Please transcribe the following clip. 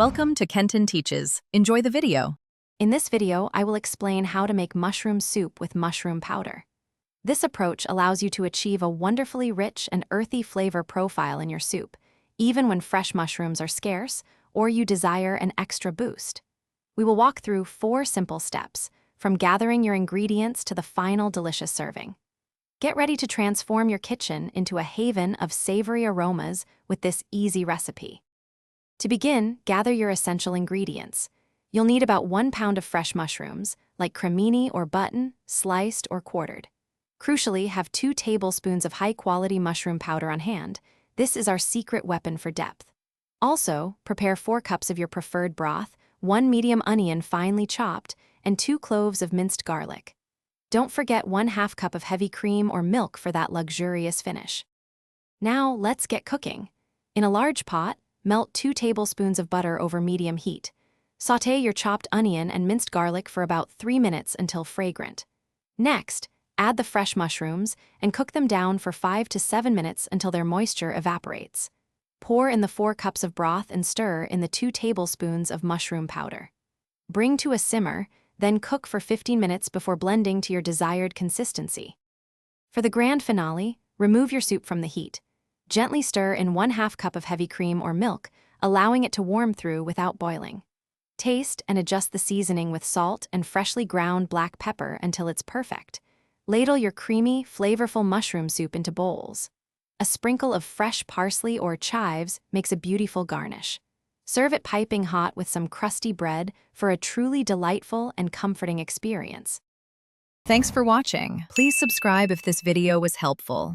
Welcome to Kenton Teaches. Enjoy the video. In this video, I will explain how to make mushroom soup with mushroom powder. This approach allows you to achieve a wonderfully rich and earthy flavor profile in your soup, even when fresh mushrooms are scarce or you desire an extra boost. We will walk through 4 simple steps, from gathering your ingredients to the final delicious serving. Get ready to transform your kitchen into a haven of savory aromas with this easy recipe. To begin, gather your essential ingredients. You'll need about 1 pound of fresh mushrooms, like cremini or button, sliced or quartered. Crucially, have 2 tablespoons of high-quality mushroom powder on hand. This is our secret weapon for depth. Also, prepare 4 cups of your preferred broth, 1 medium onion finely chopped, and 2 cloves of minced garlic. Don't forget 1/2 cup of heavy cream or milk for that luxurious finish. Now, let's get cooking. In a large pot, melt 2 tablespoons of butter over medium heat. Sauté your chopped onion and minced garlic for about 3 minutes until fragrant. Next, add the fresh mushrooms and cook them down for 5 to 7 minutes until their moisture evaporates. Pour in the 4 cups of broth and stir in the 2 tablespoons of mushroom powder. Bring to a simmer, then cook for 15 minutes before blending to your desired consistency. For the grand finale, remove your soup from the heat. Gently stir in 1/2 cup of heavy cream or milk, allowing it to warm through without boiling. Taste and adjust the seasoning with salt and freshly ground black pepper until it's perfect. Ladle your creamy, flavorful mushroom soup into bowls. A sprinkle of fresh parsley or chives makes a beautiful garnish. Serve it piping hot with some crusty bread for a truly delightful and comforting experience. Thanks for watching. Please subscribe if this video was helpful.